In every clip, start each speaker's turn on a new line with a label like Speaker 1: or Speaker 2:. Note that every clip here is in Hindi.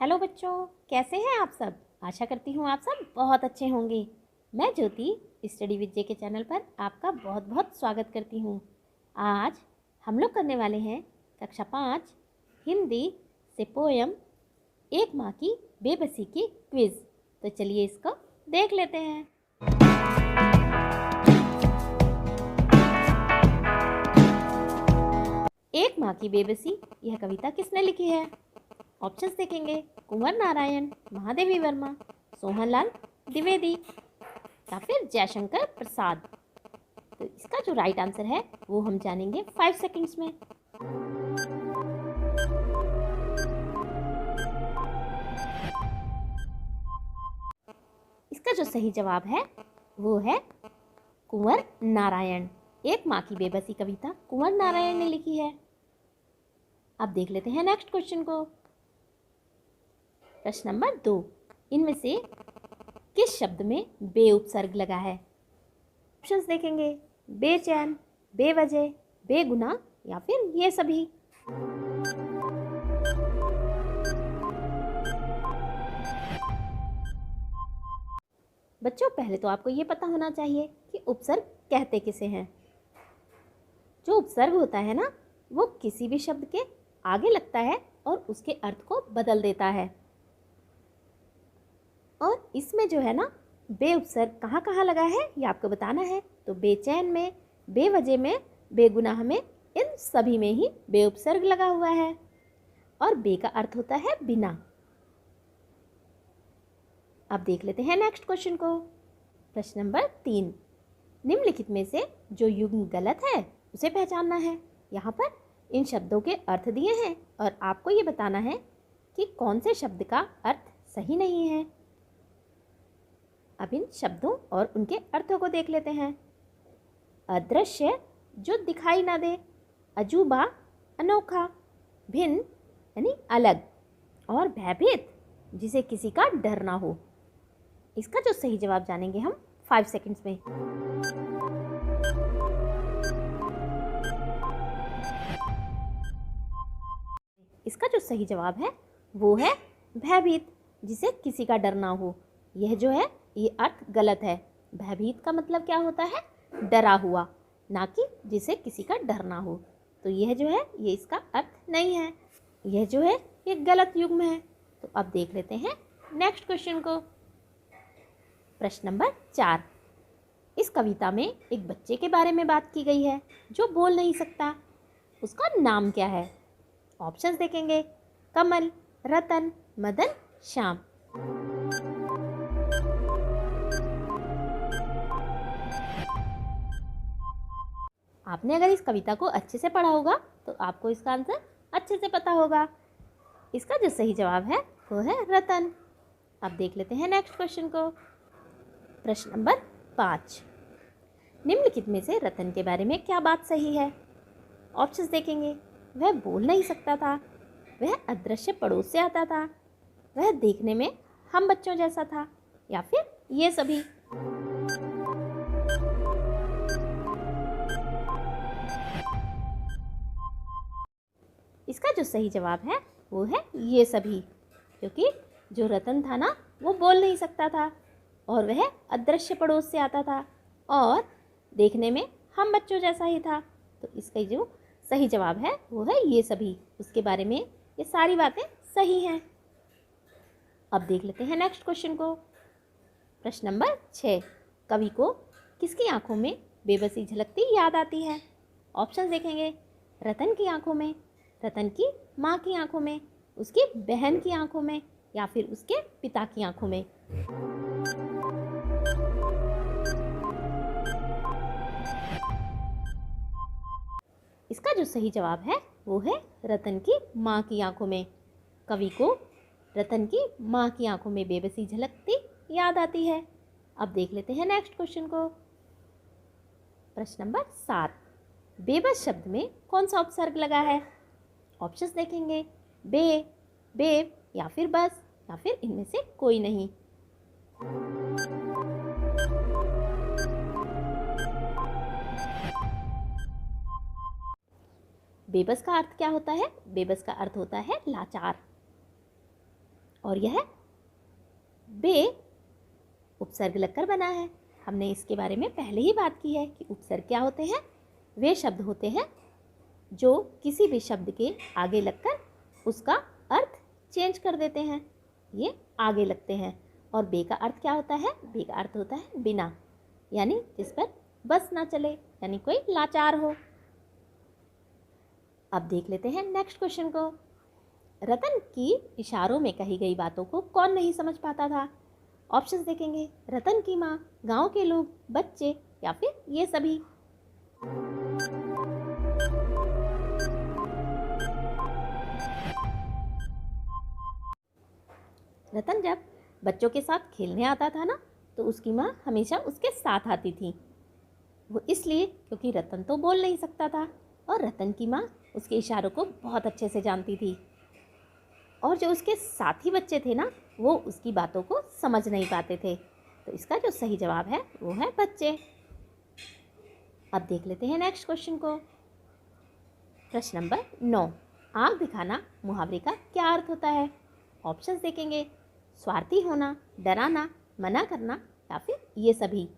Speaker 1: हेलो बच्चों, कैसे हैं आप सब। आशा करती हूँ आप सब बहुत अच्छे होंगे। मैं ज्योति स्टडी विद जे के चैनल पर आपका बहुत बहुत स्वागत करती हूँ। आज हम लोग करने वाले हैं कक्षा 5 हिंदी से पोयम एक माँ की बेबसी की क्विज़। तो चलिए इसको देख लेते हैं। एक माँ की बेबसी, यह कविता किसने लिखी है। ऑप्शंस देखेंगे। कुंवर नारायण, महादेवी वर्मा, सोहनलाल द्विवेदी या फिर जयशंकर प्रसाद। तो इसका जो राइट आंसर है वो हम जानेंगे 5 सेकंड्स में। इसका जो सही जवाब है वो है कुंवर नारायण। एक माँ की बेबसी कविता कुंवर नारायण ने लिखी है। अब देख लेते हैं नेक्स्ट क्वेश्चन को। प्रश्न नंबर 2, इनमें से किस शब्द में बे उपसर्ग लगा है। ऑप्शंस देखेंगे। बेचैन, बेवजह, बेगुनाह या फिर ये सभी। बच्चों, पहले तो आपको ये पता होना चाहिए कि उपसर्ग कहते किसे हैं। जो उपसर्ग होता है ना, वो किसी भी शब्द के आगे लगता है और उसके अर्थ को बदल देता है। और इसमें जो है ना, बे उपसर्ग कहाँ कहाँ लगा है ये आपको बताना है। तो बेचैन में, बेवजह में, बेगुनाह में, इन सभी में ही बे उपसर्ग लगा हुआ है। और बे का अर्थ होता है बिना। अब देख लेते हैं नेक्स्ट क्वेश्चन को। प्रश्न नंबर 3, निम्नलिखित में से जो युग्म गलत है उसे पहचानना है। यहाँ पर इन शब्दों के अर्थ दिए हैं और आपको ये बताना है कि कौन से शब्द का अर्थ सही नहीं है। अब इन शब्दों और उनके अर्थों को देख लेते हैं। अदृश्य, जो दिखाई ना दे। अजूबा, अनोखा। भिन्न यानी अलग। और भयभीत, जिसे किसी का डर ना हो। इसका जो सही जवाब जानेंगे हम 5 सेकंड्स में। इसका जो सही जवाब है वो है भयभीत, जिसे किसी का डर ना हो। यह जो है ये अर्थ गलत है। भयभीत का मतलब क्या होता है, डरा हुआ, ना कि जिसे किसी का डर ना हो। तो यह जो है ये इसका अर्थ नहीं है। यह जो है ये गलत युग्म है। तो अब देख लेते हैं नेक्स्ट क्वेश्चन को। प्रश्न नंबर 4, इस कविता में एक बच्चे के बारे में बात की गई है जो बोल नहीं सकता। उसका नाम क्या है। ऑप्शंस देखेंगे। कमल, रतन, मदन, श्याम। आपने अगर इस कविता को अच्छे से पढ़ा होगा तो आपको इसका आंसर अच्छे से पता होगा। इसका जो सही जवाब है वो है रतन। अब देख लेते हैं नेक्स्ट क्वेश्चन को। प्रश्न नंबर 5, निम्नलिखित में से रतन के बारे में क्या बात सही है। ऑप्शंस देखेंगे। वह बोल नहीं सकता था, वह अदृश्य पड़ोस से आता था, वह देखने में हम बच्चों जैसा था, या फिर ये सभी। इसका जो सही जवाब है वो है ये सभी, क्योंकि जो रतन था ना वो बोल नहीं सकता था और वह अदृश्य पड़ोस से आता था और देखने में हम बच्चों जैसा ही था। तो इसका जो सही जवाब है वो है ये सभी। उसके बारे में ये सारी बातें सही हैं। अब देख लेते हैं नेक्स्ट क्वेश्चन को। प्रश्न नंबर 6, कवि को किसकी आंखों में बेबसी झलकती याद आती है। ऑप्शंस देखेंगे। रतन की आंखों में, रतन की माँ की आंखों में, उसकी बहन की आंखों में, या फिर उसके पिता की आंखों में। इसका जो सही जवाब है वो है रतन की माँ की आंखों में। कवि को रतन की माँ की आंखों में बेबसी झलकती याद आती है। अब देख लेते हैं नेक्स्ट क्वेश्चन को। प्रश्न नंबर 7, बेबस शब्द में कौन सा उपसर्ग लगा है। ऑप्शंस देखेंगे। बे, बेब, या फिर बस, या फिर इनमें से कोई नहीं। बेबस का अर्थ क्या होता है। बेबस का अर्थ होता है लाचार। और यह बे उपसर्ग लगकर बना है। हमने इसके बारे में पहले ही बात की है कि उपसर्ग क्या होते हैं। वे शब्द होते हैं जो किसी भी शब्द के आगे लगकर उसका अर्थ चेंज कर देते हैं, ये आगे लगते हैं। और बे का अर्थ क्या होता है? बे का अर्थ होता है बिना, यानी जिस पर बस ना चले, यानी कोई लाचार हो। अब देख लेते हैं नेक्स्ट क्वेश्चन को। रतन की इशारों में कही गई बातों को कौन नहीं समझ पाता था? ऑप्शंस देखेंगे। रतन की माँ, गांव के लोग, बच्चे या फिर ये सभी। रतन जब बच्चों के साथ खेलने आता था ना, तो उसकी माँ हमेशा उसके साथ आती थी। वो इसलिए क्योंकि रतन तो बोल नहीं सकता था और रतन की माँ उसके इशारों को बहुत अच्छे से जानती थी। और जो उसके साथी बच्चे थे ना, वो उसकी बातों को समझ नहीं पाते थे। तो इसका जो सही जवाब है वो है बच्चे। अब देख लेते हैं नेक्स्ट क्वेश्चन को। प्रश्न नंबर 9, आँख दिखाना मुहावरे का क्या अर्थ होता है? ऑप्शंस देखेंगे। स्वार्थी होना, डराना, मना करना या फिर ये सभी।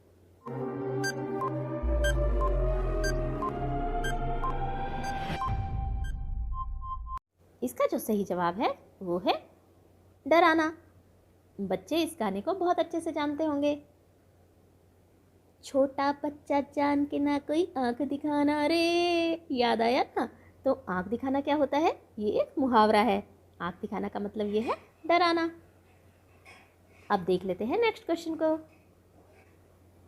Speaker 1: इसका जो सही जवाब है वो है डराना। बच्चे इस गाने को बहुत अच्छे से जानते होंगे। छोटा बच्चा जान के ना कोई आंख दिखाना रे, याद आया ना? तो आंख दिखाना क्या होता है? ये एक मुहावरा है। आंख दिखाना का मतलब ये है डराना। अब देख लेते हैं नेक्स्ट क्वेश्चन को।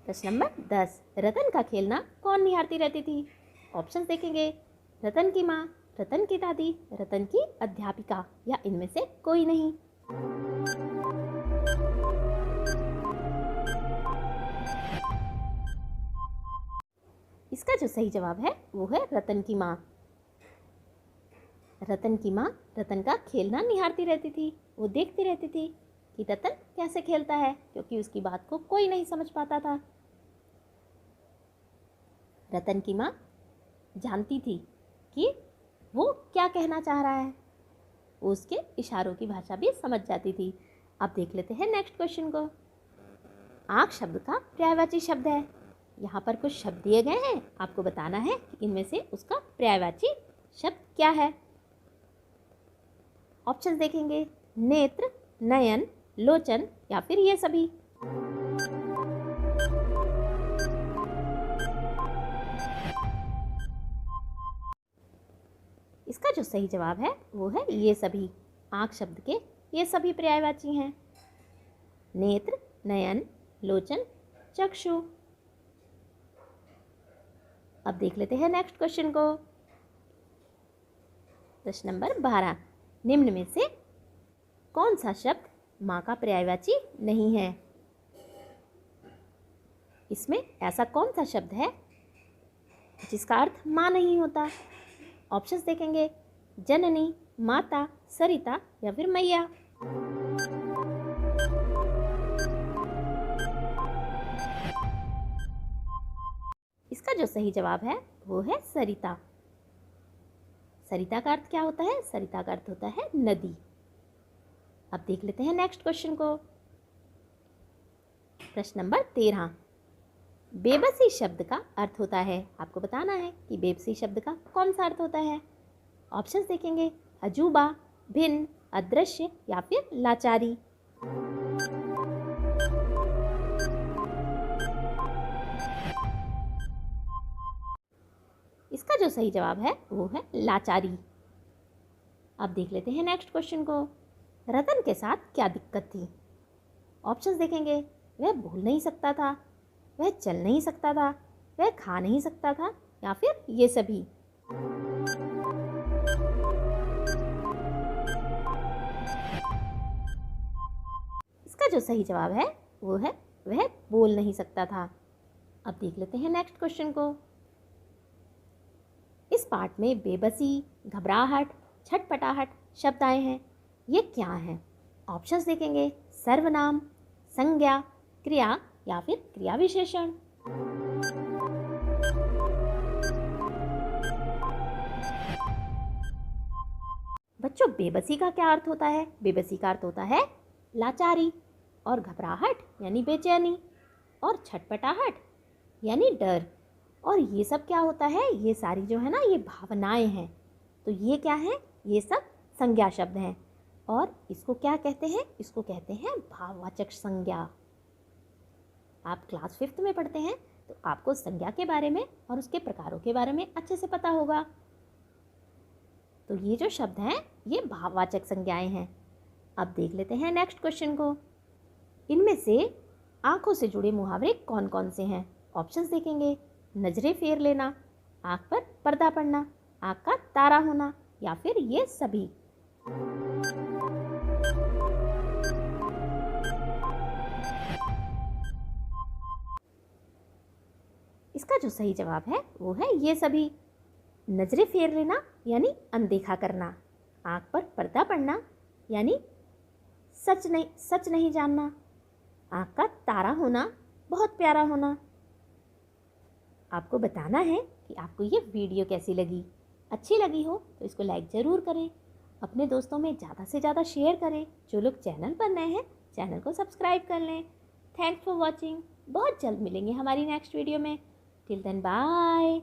Speaker 1: प्रश्न नंबर 10, रतन का खेलना कौन निहारती रहती थी? ऑप्शंस देखेंगे। रतन की माँ, रतन की दादी, रतन की अध्यापिका या इनमें से कोई नहीं। इसका जो सही जवाब है वो है रतन की माँ। रतन की माँ रतन का खेलना निहारती रहती थी। वो देखती रहती थी कि रतन कैसे खेलता है, क्योंकि उसकी बात को कोई नहीं समझ पाता था। रतन की माँ जानती थी कि वो क्या कहना चाह रहा है। वो उसके इशारों की भाषा भी समझ जाती थी। अब देख लेते हैं नेक्स्ट क्वेश्चन को। आँख शब्द का पर्यायवाची शब्द है। यहाँ पर कुछ शब्द दिए गए हैं, आपको बताना है कि इनमें से उसका पर्यायवाची शब्द क्या है। ऑप्शंस देखेंगे। नेत्र, नयन, लोचन या फिर ये सभी। इसका जो सही जवाब है वो है ये सभी। आँख शब्द के ये सभी पर्यायवाची हैं। नेत्र, नयन, लोचन, चक्षु। अब देख लेते हैं नेक्स्ट क्वेश्चन को। प्रश्न नंबर 12, निम्न में से कौन सा शब्द माँ का पर्यायवाची नहीं है? इसमें ऐसा कौन सा शब्द है जिसका अर्थ माँ नहीं होता? ऑप्शंस देखेंगे। जननी, माता, सरिता या फिर मैया। इसका जो सही जवाब है वो है सरिता। सरिता का अर्थ क्या होता है? सरिता का अर्थ होता है नदी। अब देख लेते हैं नेक्स्ट क्वेश्चन को। प्रश्न नंबर 13, बेबसी शब्द का अर्थ होता है। आपको बताना है कि बेबसी शब्द का कौन सा अर्थ होता है। ऑप्शंस देखेंगे। अजूबा, भिन्न, अदृश्य या फिर लाचारी। इसका जो सही जवाब है वो है लाचारी। अब देख लेते हैं नेक्स्ट क्वेश्चन को। रतन के साथ क्या दिक्कत थी? ऑप्शंस देखेंगे। वह बोल नहीं सकता था, वह चल नहीं सकता था, वह खा नहीं सकता था या फिर ये सभी। इसका जो सही जवाब है वो है वह बोल नहीं सकता था। अब देख लेते हैं नेक्स्ट क्वेश्चन को। इस पाठ में बेबसी, घबराहट, छटपटाहट शब्द आए हैं, ये क्या हैं? ऑप्शंस देखेंगे। सर्वनाम, संज्ञा, क्रिया या फिर क्रिया विशेषण। बच्चों बेबसी का क्या अर्थ होता है? बेबसी का अर्थ होता है लाचारी, और घबराहट यानी बेचैनी, और छटपटाहट यानी डर। और ये सब क्या होता है? ये सारी जो है ना ये भावनाएं हैं। तो ये क्या है? ये सब संज्ञा शब्द हैं। और इसको क्या कहते हैं? इसको कहते हैं भाववाचक संज्ञा। आप क्लास 5th में पढ़ते हैं तो आपको संज्ञा के बारे में और उसके प्रकारों के बारे में अच्छे से पता होगा। तो ये जो शब्द हैं ये भाववाचक संज्ञाएं हैं। अब देख लेते हैं नेक्स्ट क्वेश्चन को। इनमें से आंखों से जुड़े मुहावरे कौन कौन से हैं? ऑप्शंस देखेंगे। नजरें फेर लेना, आंख पर पर्दा पड़ना, आंख का तारा होना, या फिर ये सभी। इसका जो सही जवाब है वो है ये सभी। नजरें फेर लेना यानी अनदेखा करना, आंख पर पर्दा पड़ना यानी सच नहीं जानना, आंख का तारा होना बहुत प्यारा होना। आपको बताना है कि आपको ये वीडियो कैसी लगी। अच्छी लगी हो तो इसको लाइक ज़रूर करें, अपने दोस्तों में ज़्यादा से ज़्यादा शेयर करें। जो लोग चैनल पर नए हैं चैनल को सब्सक्राइब कर लें। Thanks for watching. बहुत जल्द मिलेंगे हमारी नेक्स्ट वीडियो में। Till then bye.